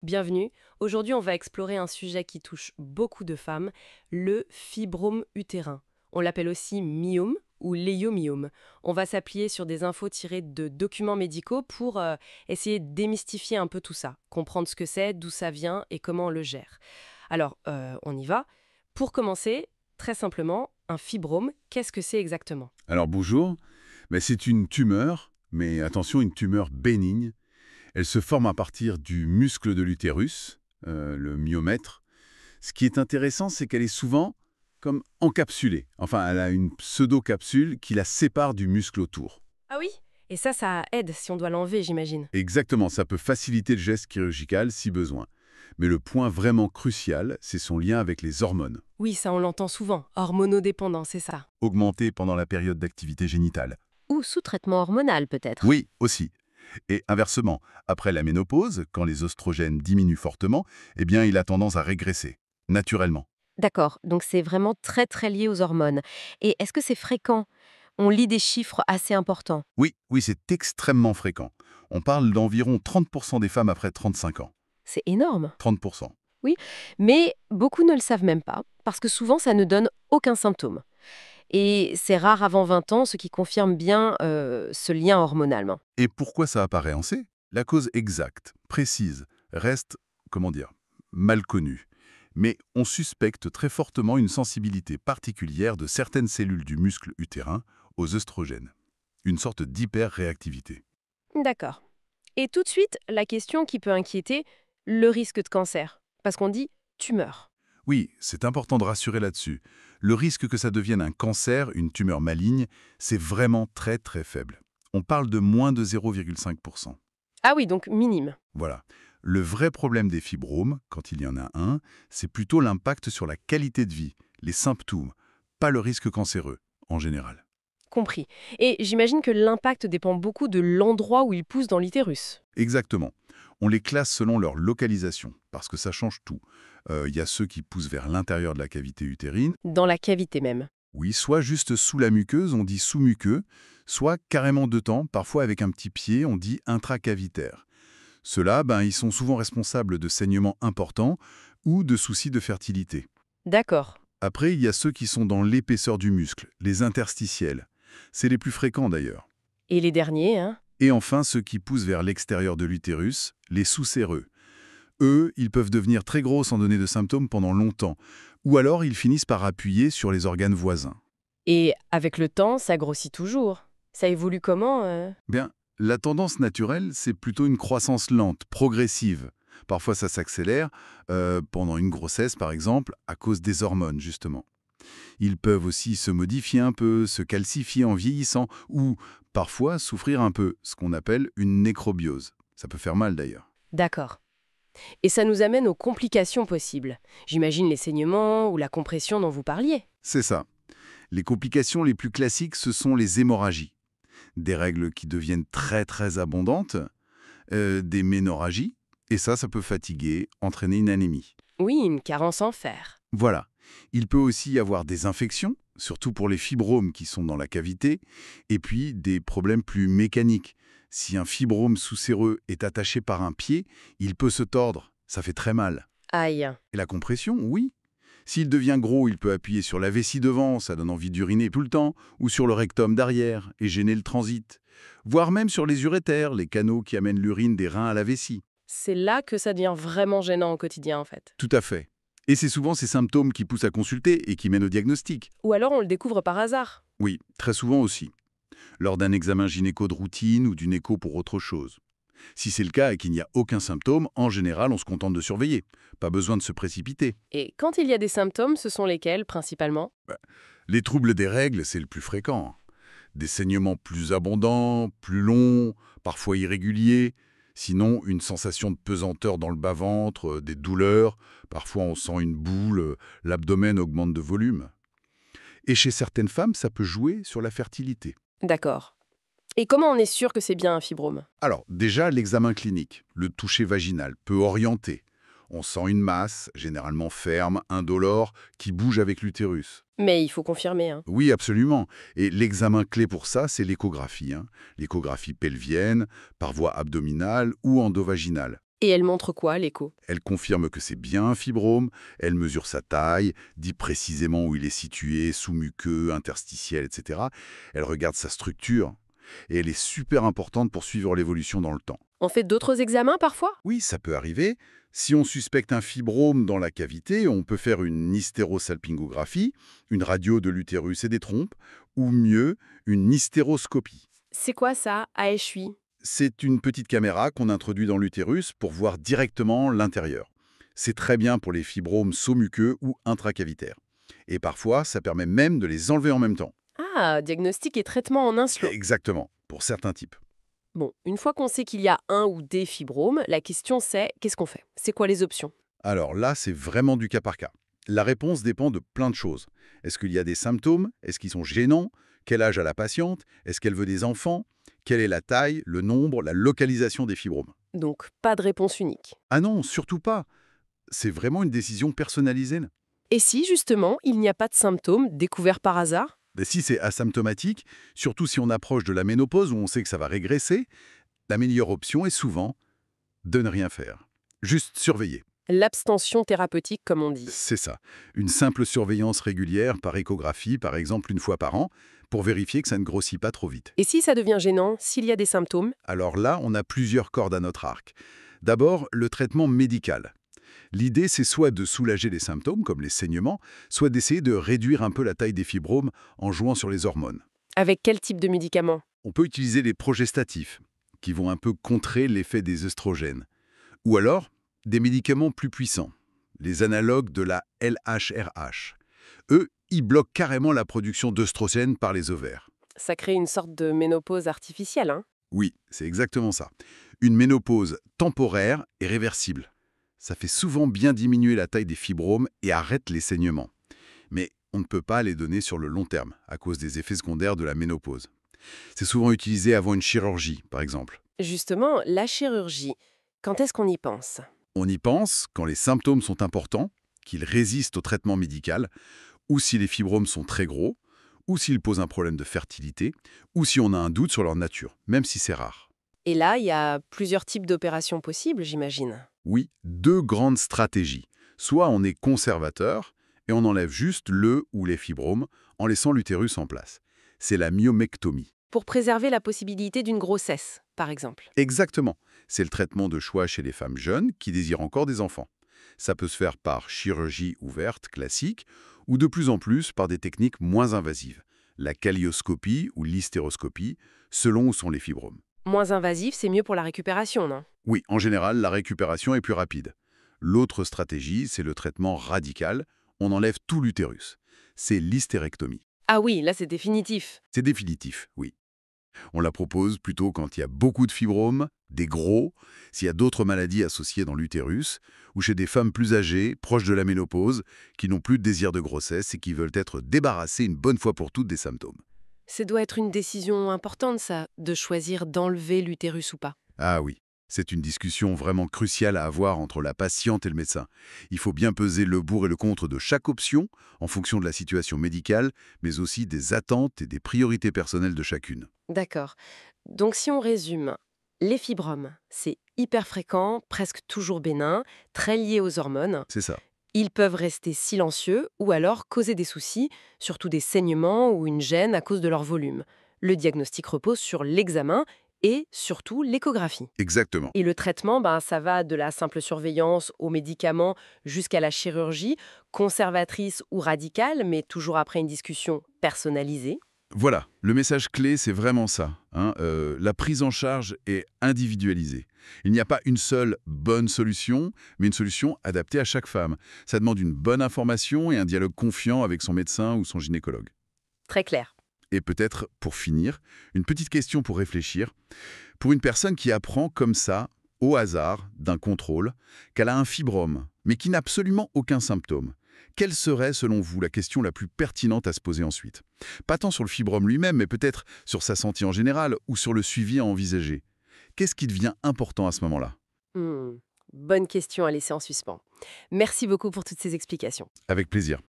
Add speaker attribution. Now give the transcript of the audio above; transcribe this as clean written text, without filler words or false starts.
Speaker 1: Bienvenue. Aujourd'hui, on va explorer un sujet qui touche beaucoup de femmes, le fibrome utérin. On l'appelle aussi myome ou léiomyome. On va s'appuyer sur des infos tirées de documents médicaux pour essayer de démystifier un peu tout ça, comprendre ce que c'est, d'où ça vient et comment on le gère. Alors, on y va. Pour commencer, très simplement, un fibrome, qu'est-ce que c'est exactement?
Speaker 2: Alors bonjour, c'est une tumeur, mais attention, une tumeur bénigne. Elle se forme à partir du muscle de l'utérus, le myomètre. Ce qui est intéressant, c'est qu'elle est souvent comme encapsulée. Enfin, elle a une pseudo-capsule qui la sépare du muscle autour.
Speaker 1: Ah oui. Et ça aide si on doit l'enlever, j'imagine.
Speaker 2: Exactement, ça peut faciliter le geste chirurgical si besoin. Mais le point vraiment crucial, c'est son lien avec les hormones,
Speaker 1: Oui, ça on l'entend souvent. Hormonodépendant, c'est ça.
Speaker 2: augmentées pendant la période d'activité génitale.
Speaker 1: Ou sous traitement hormonal peut-être.
Speaker 2: Oui, aussi. Et inversement, après la ménopause, quand les oestrogènes diminuent fortement, eh bien, il a tendance à régresser, naturellement.
Speaker 1: D'accord, donc c'est vraiment très très lié aux hormones. Et est-ce que c'est fréquent? On lit des chiffres assez importants.
Speaker 2: Oui, oui, c'est extrêmement fréquent. On parle d'environ 30% des femmes après 35 ans.
Speaker 1: C'est énorme.
Speaker 2: 30%.
Speaker 1: Oui, mais beaucoup ne le savent même pas, parce que souvent ça ne donne aucun symptôme. Et c'est rare avant 20 ans, ce qui confirme bien ce lien hormonal.
Speaker 2: Et pourquoi ça apparaît en C? La cause exacte, précise, reste, comment dire, mal connue. Mais on suspecte très fortement une sensibilité particulière de certaines cellules du muscle utérin aux œstrogènes. Une sorte d'hyperréactivité.
Speaker 1: D'accord. Et tout de suite, la question qui peut inquiéter, le risque de cancer. Parce qu'on dit tumeur.
Speaker 2: Oui, c'est important de rassurer là-dessus. Le risque que ça devienne un cancer, une tumeur maligne, c'est vraiment très très faible. On parle de moins de 0,5%.
Speaker 1: Ah oui, donc minime.
Speaker 2: Voilà. Le vrai problème des fibromes, quand il y en a un, c'est plutôt l'impact sur la qualité de vie, les symptômes, pas le risque cancéreux, en général.
Speaker 1: Compris. Et j'imagine que l'impact dépend beaucoup de l'endroit où il pousse dans l'utérus.
Speaker 2: Exactement. On les classe selon leur localisation, parce que ça change tout. Il y a ceux qui poussent vers l'intérieur de la cavité utérine,
Speaker 1: Dans la cavité même.
Speaker 2: oui, soit juste sous la muqueuse, on dit sous-muqueux, soit carrément dedans, parfois avec un petit pied, on dit intracavitaire. Ceux-là, ils sont souvent responsables de saignements importants ou de soucis de fertilité.
Speaker 1: D'accord.
Speaker 2: Après, il y a ceux qui sont dans l'épaisseur du muscle, les interstitiels. C'est les plus fréquents d'ailleurs.
Speaker 1: Et les derniers, hein?
Speaker 2: Et enfin, ceux qui poussent vers l'extérieur de l'utérus, les sous-séreux. Eux, ils peuvent devenir très gros sans donner de symptômes pendant longtemps, ou alors ils finissent par appuyer sur les organes voisins.
Speaker 1: Et avec le temps, ça grossit toujours. Ça évolue comment
Speaker 2: Bien, la tendance naturelle, c'est plutôt une croissance lente, progressive. Parfois, ça s'accélère, pendant une grossesse par exemple, à cause des hormones, justement. Ils peuvent aussi se modifier un peu, se calcifier en vieillissant, ou parfois souffrir un peu, ce qu'on appelle une nécrobiose. Ça peut faire mal d'ailleurs.
Speaker 1: D'accord. Et ça nous amène aux complications possibles. J'imagine les saignements ou la compression dont vous parliez.
Speaker 2: C'est ça. Les complications les plus classiques, ce sont les hémorragies. Des règles qui deviennent très très abondantes, des ménorrhagies, et ça peut fatiguer, entraîner une anémie.
Speaker 1: Oui, une carence en fer.
Speaker 2: Voilà. Il peut aussi y avoir des infections, surtout pour les fibromes qui sont dans la cavité, et puis des problèmes plus mécaniques. Si un fibrome sous-séreux est attaché par un pied, il peut se tordre. Ça fait très mal.
Speaker 1: Aïe.
Speaker 2: Et la compression, oui. S'il devient gros, il peut appuyer sur la vessie devant, ça donne envie d'uriner tout le temps, ou sur le rectum d'arrière et gêner le transit. Voire même sur les urétères, les canaux qui amènent l'urine des reins à la vessie.
Speaker 1: C'est là que ça devient vraiment gênant au quotidien en fait.
Speaker 2: Tout à fait. Et c'est souvent ces symptômes qui poussent à consulter et qui mènent au diagnostic.
Speaker 1: Ou alors on le découvre par hasard.
Speaker 2: Oui, très souvent aussi. Lors d'un examen gynéco de routine ou d'une écho pour autre chose. Si c'est le cas et qu'il n'y a aucun symptôme, en général, on se contente de surveiller. Pas besoin de se précipiter.
Speaker 1: Et quand il y a des symptômes, ce sont lesquels principalement?
Speaker 2: Les troubles des règles, c'est le plus fréquent. Des saignements plus abondants, plus longs, parfois irréguliers. Sinon, une sensation de pesanteur dans le bas-ventre, des douleurs. Parfois, on sent une boule, l'abdomen augmente de volume. Et chez certaines femmes, ça peut jouer sur la fertilité.
Speaker 1: D'accord. Et comment on est sûr que c'est bien un fibrome?
Speaker 2: Alors, déjà, l'examen clinique, le toucher vaginal, peut orienter. On sent une masse, généralement ferme, indolore, qui bouge avec l'utérus.
Speaker 1: Mais il faut confirmer, hein.
Speaker 2: Oui, absolument. Et l'examen clé pour ça, c'est l'échographie. L'échographie pelvienne, par voie abdominale ou endovaginale.
Speaker 1: Et elle montre quoi, l'écho?
Speaker 2: Elle confirme que c'est bien un fibrome, elle mesure sa taille, dit précisément où il est situé, sous-muqueux, interstitiel, etc. Elle regarde sa structure, et elle est super importante pour suivre l'évolution dans le temps.
Speaker 1: On fait d'autres examens parfois?
Speaker 2: Oui, ça peut arriver. Si on suspecte un fibrome dans la cavité, on peut faire une hystérosalpingographie, une radio de l'utérus et des trompes, ou mieux, une hystéroscopie.
Speaker 1: C'est quoi ça, AHUI?
Speaker 2: C'est une petite caméra qu'on introduit dans l'utérus pour voir directement l'intérieur. C'est très bien pour les fibromes saumuqueux ou intracavitaires. Et parfois, ça permet même de les enlever en même temps.
Speaker 1: Ah, diagnostic et traitement en un slow.
Speaker 2: Exactement, pour certains types.
Speaker 1: Bon, une fois qu'on sait qu'il y a un ou des fibromes, la question c'est qu'est-ce qu'on fait? C'est quoi les options?
Speaker 2: Alors là, c'est vraiment du cas par cas. La réponse dépend de plein de choses. Est-ce qu'il y a des symptômes? Est-ce qu'ils sont gênants? Quel âge a la patiente? Est-ce qu'elle veut des enfants? Quelle est la taille, le nombre, la localisation des fibromes?
Speaker 1: Donc, pas de réponse unique.
Speaker 2: Ah non, surtout pas. C'est vraiment une décision personnalisée.
Speaker 1: Et si, justement, il n'y a pas de symptômes découverts par hasard?
Speaker 2: Mais si c'est asymptomatique, surtout si on approche de la ménopause où on sait que ça va régresser, la meilleure option est souvent de ne rien faire. Juste surveiller.
Speaker 1: L'abstention thérapeutique, comme on dit.
Speaker 2: C'est ça. Une simple surveillance régulière par échographie, par exemple une fois par an, pour vérifier que ça ne grossit pas trop vite.
Speaker 1: Et si ça devient gênant, s'il y a des symptômes?
Speaker 2: Alors là, on a plusieurs cordes à notre arc. D'abord, le traitement médical. L'idée, c'est soit de soulager les symptômes, comme les saignements, soit d'essayer de réduire un peu la taille des fibromes en jouant sur les hormones.
Speaker 1: Avec quel type de médicament?
Speaker 2: On peut utiliser les progestatifs, qui vont un peu contrer l'effet des œstrogènes. Ou alors, des médicaments plus puissants, les analogues de la LHRH. Eux, ils bloquent carrément la production d'œstrogènes par les ovaires.
Speaker 1: Ça crée une sorte de ménopause artificielle, hein?
Speaker 2: Oui, c'est exactement ça. Une ménopause temporaire et réversible. Ça fait souvent bien diminuer la taille des fibromes et arrête les saignements. Mais on ne peut pas les donner sur le long terme, à cause des effets secondaires de la ménopause. C'est souvent utilisé avant une chirurgie, par exemple.
Speaker 1: Justement, la chirurgie, quand est-ce qu'on y pense?
Speaker 2: On y pense quand les symptômes sont importants, qu'ils résistent au traitement médical, ou si les fibromes sont très gros, ou s'ils posent un problème de fertilité, ou si on a un doute sur leur nature, même si c'est rare.
Speaker 1: Et là, il y a plusieurs types d'opérations possibles, j'imagine.
Speaker 2: Oui, deux grandes stratégies. Soit on est conservateur et on enlève juste le ou les fibromes en laissant l'utérus en place. C'est la myomectomie.
Speaker 1: Pour préserver la possibilité d'une grossesse, par exemple.
Speaker 2: Exactement. C'est le traitement de choix chez les femmes jeunes qui désirent encore des enfants. Ça peut se faire par chirurgie ouverte classique ou de plus en plus par des techniques moins invasives, la callioscopie ou l'hystéroscopie, selon où sont les fibromes.
Speaker 1: Moins invasif, c'est mieux pour la récupération, non?
Speaker 2: Oui, en général, la récupération est plus rapide. L'autre stratégie, c'est le traitement radical. On enlève tout l'utérus. C'est l'hystérectomie.
Speaker 1: Ah oui, là c'est définitif.
Speaker 2: C'est définitif, oui. On la propose plutôt quand il y a beaucoup de fibromes, des gros, s'il y a d'autres maladies associées dans l'utérus, ou chez des femmes plus âgées, proches de la ménopause, qui n'ont plus de désir de grossesse et qui veulent être débarrassées une bonne fois pour toutes des symptômes.
Speaker 1: Ça doit être une décision importante, ça, de choisir d'enlever l'utérus ou pas.
Speaker 2: Ah oui, c'est une discussion vraiment cruciale à avoir entre la patiente et le médecin. Il faut bien peser le pour et le contre de chaque option, en fonction de la situation médicale, mais aussi des attentes et des priorités personnelles de chacune.
Speaker 1: D'accord. Donc si on résume, les fibromes, c'est hyper fréquent, presque toujours bénin, très lié aux hormones.
Speaker 2: C'est ça.
Speaker 1: Ils peuvent rester silencieux ou alors causer des soucis, surtout des saignements ou une gêne à cause de leur volume. Le diagnostic repose sur l'examen et surtout l'échographie.
Speaker 2: Exactement.
Speaker 1: Et le traitement, ça va de la simple surveillance aux médicaments jusqu'à la chirurgie, conservatrice ou radicale, mais toujours après une discussion personnalisée.
Speaker 2: Voilà, le message clé, c'est vraiment ça. La prise en charge est individualisée. Il n'y a pas une seule bonne solution, mais une solution adaptée à chaque femme. Ça demande une bonne information et un dialogue confiant avec son médecin ou son gynécologue.
Speaker 1: Très clair.
Speaker 2: Et peut-être, pour finir, une petite question pour réfléchir. Pour une personne qui apprend comme ça, au hasard, d'un contrôle, qu'elle a un fibrome, mais qui n'a absolument aucun symptôme, quelle serait, selon vous, la question la plus pertinente à se poser ensuite? Pas tant sur le fibrome lui-même, mais peut-être sur sa santé en général ou sur le suivi à envisager. Qu'est-ce qui devient important à ce moment-là?
Speaker 1: Bonne question à laisser en suspens. Merci beaucoup pour toutes ces explications.
Speaker 2: Avec plaisir.